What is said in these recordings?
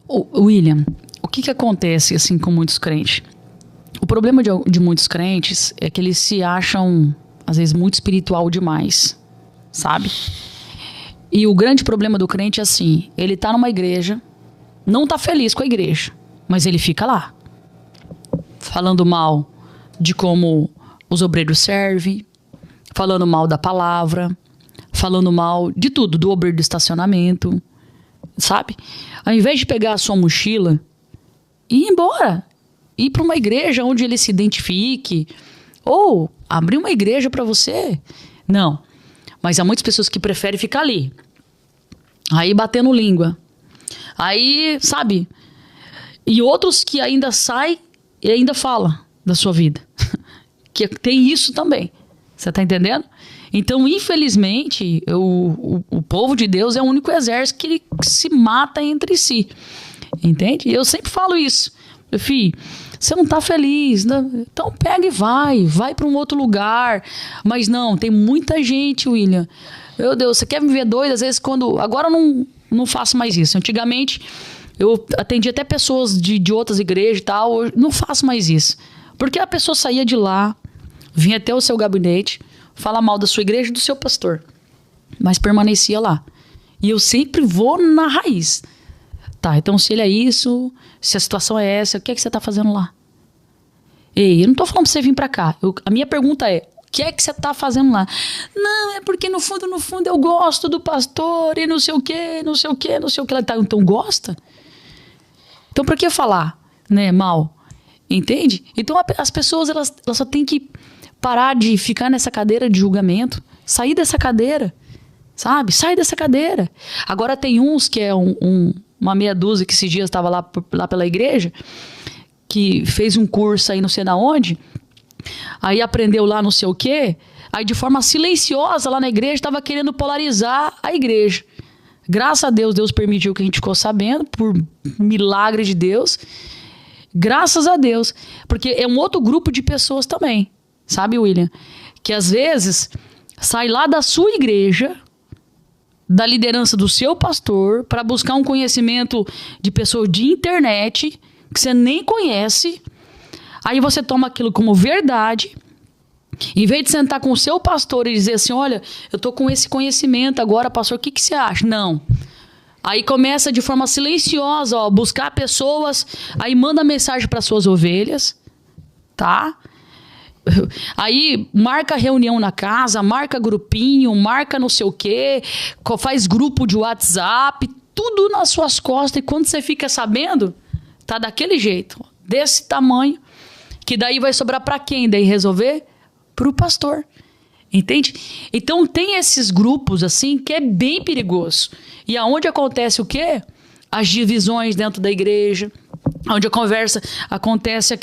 William, o que acontece assim com muitos crentes? O problema de muitos crentes é que eles se acham, às vezes, muito espiritual demais, sabe? E o grande problema do crente é assim, ele tá numa igreja, não tá feliz com a igreja, mas ele fica lá, falando mal de como os obreiros servem, falando mal da palavra, falando mal de tudo, do obreiro do estacionamento, sabe? Ao invés de pegar a sua mochila e ir embora, ir para uma igreja onde ele se identifique, ou abrir uma igreja para você. Não. Mas há muitas pessoas que preferem ficar ali. Aí batendo língua. Aí, sabe? E outros que ainda saem e ainda falam da sua vida. Que tem isso também. Você tá entendendo? Então, infelizmente, o povo de Deus é o único exército que se mata entre si. Entende? Eu sempre falo isso. Filho, você não tá feliz, né? Então pega e vai para um outro lugar. Mas não, tem muita gente, William. Meu Deus, você quer me ver doido? Às vezes agora eu não faço mais isso. Antigamente eu atendia até pessoas de outras igrejas e tal. Eu não faço mais isso. Porque a pessoa saía de lá, vinha até o seu gabinete, fala mal da sua igreja e do seu pastor. Mas permanecia lá. E eu sempre vou na raiz. Tá, então se ele é isso, se a situação é essa, o que é que você tá fazendo lá? Ei, eu não tô falando pra você vir pra cá. A minha pergunta é, o que é que você tá fazendo lá? Não, é porque no fundo eu gosto do pastor e não sei o quê, não sei o quê, não sei o que. Então gosta? Então pra que falar, né, mal? Entende? Então as pessoas, elas só têm que parar de ficar nessa cadeira de julgamento, sair dessa cadeira, sabe? Sai dessa cadeira. Agora tem uns que é uma meia dúzia que esses dias estava lá pela igreja, que fez um curso aí não sei na onde, aí aprendeu lá não sei o quê, aí de forma silenciosa lá na igreja estava querendo polarizar a igreja. Graças a Deus, Deus permitiu que a gente ficou sabendo, por milagre de Deus, graças a Deus, porque é um outro grupo de pessoas também, sabe, William? Que às vezes sai lá da sua igreja, da liderança do seu pastor, para buscar um conhecimento de pessoa de internet que você nem conhece. Aí você toma aquilo como verdade. Em vez de sentar com o seu pastor e dizer assim, olha, eu tô com esse conhecimento agora, pastor, o que você acha? Não. Aí começa de forma silenciosa, ó, buscar pessoas, aí manda mensagem para suas ovelhas, tá? Aí marca reunião na casa, marca grupinho, marca não sei o quê, faz grupo de WhatsApp, tudo nas suas costas. E quando você fica sabendo, tá daquele jeito, desse tamanho, que daí vai sobrar para quem daí resolver? Pro pastor, entende? Então tem esses grupos assim que é bem perigoso. E aonde acontece o quê? As divisões dentro da igreja, onde a conversa acontece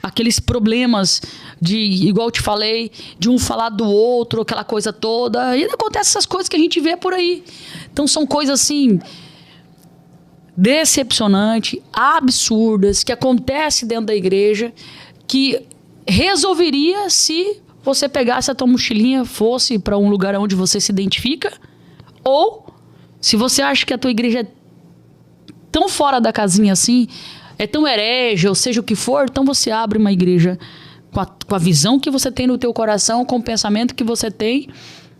aqueles problemas de, igual eu te falei, de um falar do outro, aquela coisa toda. E acontece essas coisas que a gente vê por aí. Então são coisas assim decepcionantes, absurdas, que acontecem dentro da igreja, que resolveria se você pegasse a tua mochilinha, fosse para um lugar onde você se identifica, ou se você acha que a tua igreja é tão fora da casinha assim, é tão herege, ou seja o que for, então você abre uma igreja com a visão que você tem no teu coração, com o pensamento que você tem,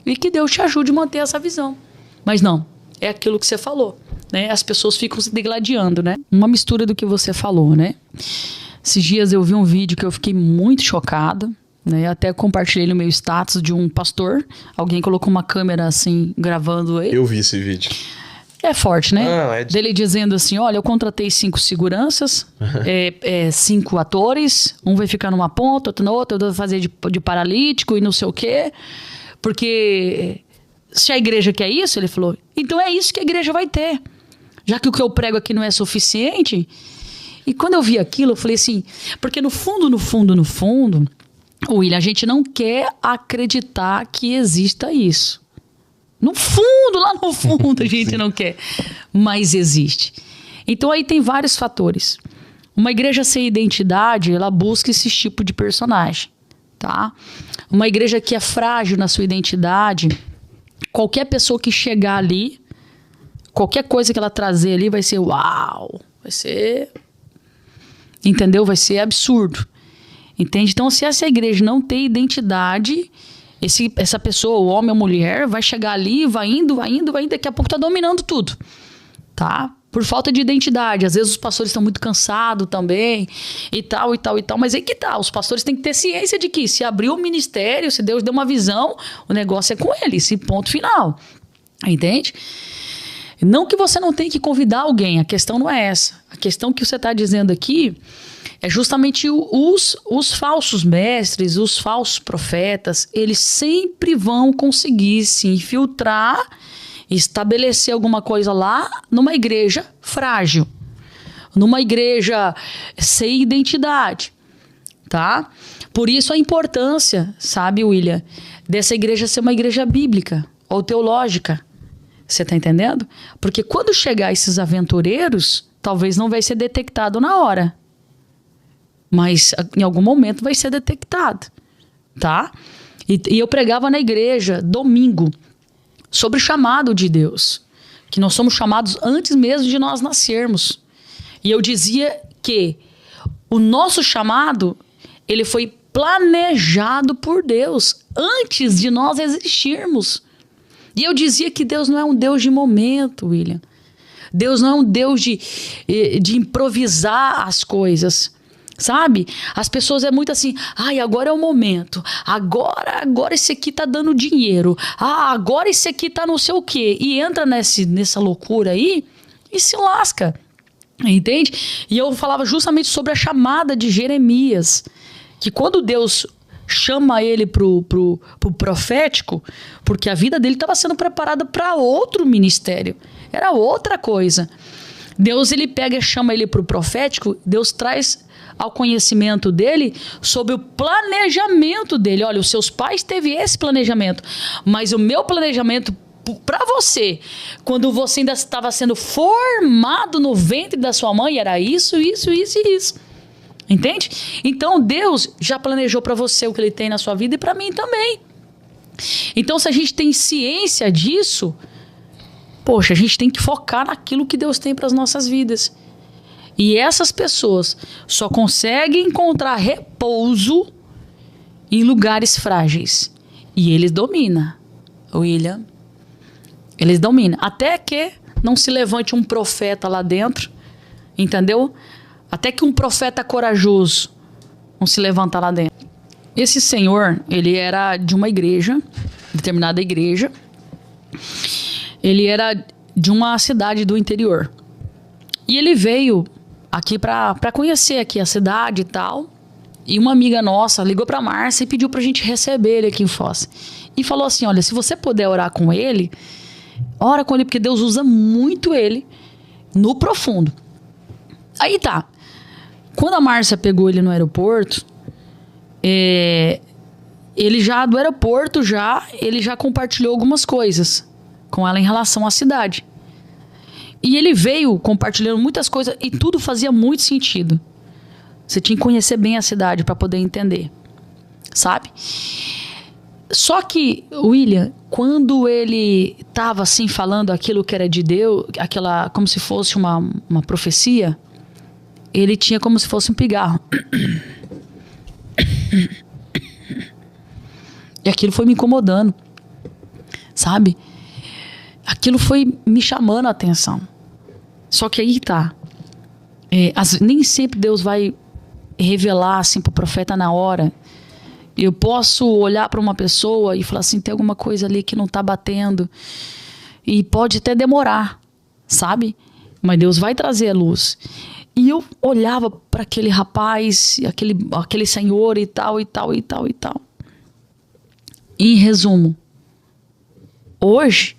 e que Deus te ajude a manter essa visão. Mas não, é aquilo que você falou, né? As pessoas ficam se degladiando, né? Uma mistura do que você falou, né? Esses dias eu vi um vídeo que eu fiquei muito chocada, né? Até compartilhei no meu status de um pastor, alguém colocou uma câmera assim, gravando ele. Eu vi esse vídeo. É forte, né? Dele dizendo assim, olha, eu contratei 5 seguranças, 5 atores, um vai ficar numa ponta, outro na outra, eu vou fazer de paralítico e não sei o quê, porque se a igreja quer isso, ele falou, então é isso que a igreja vai ter, já que o que eu prego aqui não é suficiente. E quando eu vi aquilo, eu falei assim, porque no fundo, William, a gente não quer acreditar que exista isso. No fundo, lá no fundo, a gente não quer. Mas existe. Então aí tem vários fatores. Uma igreja sem identidade, ela busca esse tipo de personagem, tá? Uma igreja que é frágil na sua identidade, qualquer pessoa que chegar ali, qualquer coisa que ela trazer ali vai ser uau, vai ser, entendeu? Vai ser absurdo, entende? Então, se essa igreja não tem identidade, essa pessoa, o homem ou mulher, vai chegar ali, vai indo, daqui a pouco tá dominando tudo, tá? Por falta de identidade. Às vezes os pastores estão muito cansados também, e tal. Mas aí que tá, os pastores têm que ter ciência de que se abrir o ministério, se Deus deu uma visão, o negócio é com eles, e ponto final. Entende? Não que você não tenha que convidar alguém, a questão não é essa. A questão que você está dizendo aqui é justamente os falsos mestres, os falsos profetas, eles sempre vão conseguir se infiltrar, estabelecer alguma coisa lá numa igreja frágil, numa igreja sem identidade, tá? Por isso a importância, sabe, William, dessa igreja ser uma igreja bíblica ou teológica. Você tá entendendo? Porque quando chegar esses aventureiros, talvez não vai ser detectado na hora, mas em algum momento vai ser detectado, tá? E eu pregava na igreja domingo sobre o chamado de Deus, que nós somos chamados antes mesmo de nós nascermos. E eu dizia que o nosso chamado, ele foi planejado por Deus antes de nós existirmos. E eu dizia que Deus não é um Deus de momento, William. Deus não é um Deus de improvisar as coisas, sabe? As pessoas é muito assim, ai, agora é o momento, agora esse aqui tá dando dinheiro, agora esse aqui tá não sei o quê, e entra nessa loucura aí e se lasca, entende? E eu falava justamente sobre a chamada de Jeremias, que quando Deus chama ele pro profético, porque a vida dele estava sendo preparada para outro ministério, era outra coisa. Deus, ele pega e chama ele pro profético, Deus traz ao conhecimento dele sobre o planejamento dele. Olha, os seus pais teve esse planejamento, mas o meu planejamento para você, quando você ainda estava sendo formado no ventre da sua mãe, era isso. Entende? Então Deus já planejou para você o que ele tem na sua vida e para mim também. Então, se a gente tem ciência disso, poxa, a gente tem que focar naquilo que Deus tem para as nossas vidas. E essas pessoas só conseguem encontrar repouso em lugares frágeis. E eles dominam, William. Eles dominam. Até que não se levante um profeta lá dentro, entendeu? Até que um profeta corajoso não se levanta lá dentro. Esse senhor, ele era de uma igreja, determinada igreja. Ele era de uma cidade do interior. E ele veio aqui para conhecer aqui a cidade e tal. E uma amiga nossa ligou para Márcia e pediu pra gente receber ele aqui em Foz. E falou assim, olha, se você puder orar com ele, ora com ele, porque Deus usa muito ele no profundo. Aí tá. Quando a Márcia pegou ele no aeroporto, ele já do aeroporto, ele já compartilhou algumas coisas com ela em relação à cidade. E ele veio compartilhando muitas coisas e tudo fazia muito sentido. Você tinha que conhecer bem a cidade para poder entender, sabe? Só que, William, quando ele estava assim falando aquilo que era de Deus, aquela como se fosse uma profecia, ele tinha como se fosse um pigarro. E aquilo foi me incomodando, sabe? Aquilo foi me chamando a atenção. Só que aí tá. Nem sempre Deus vai revelar assim pro profeta na hora. Eu posso olhar para uma pessoa e falar assim, tem alguma coisa ali que não tá batendo. E pode até demorar, sabe? Mas Deus vai trazer a luz. E eu olhava para aquele rapaz, aquele senhor e tal. Em resumo, hoje,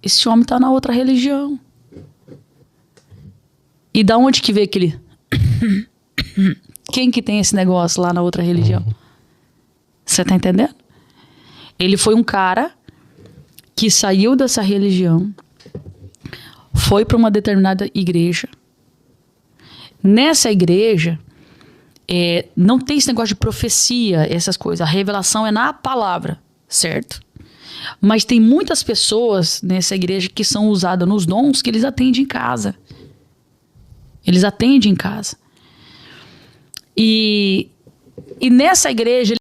esse homem está na outra religião. E da onde que veio aquele... Quem que tem esse negócio lá na outra religião? Você tá entendendo? Ele foi um cara que saiu dessa religião, foi para uma determinada igreja. Nessa igreja, não tem esse negócio de profecia, essas coisas. A revelação é na palavra, certo? Mas tem muitas pessoas nessa igreja que são usadas nos dons que eles atendem em casa. Eles atendem em casa. E nessa igreja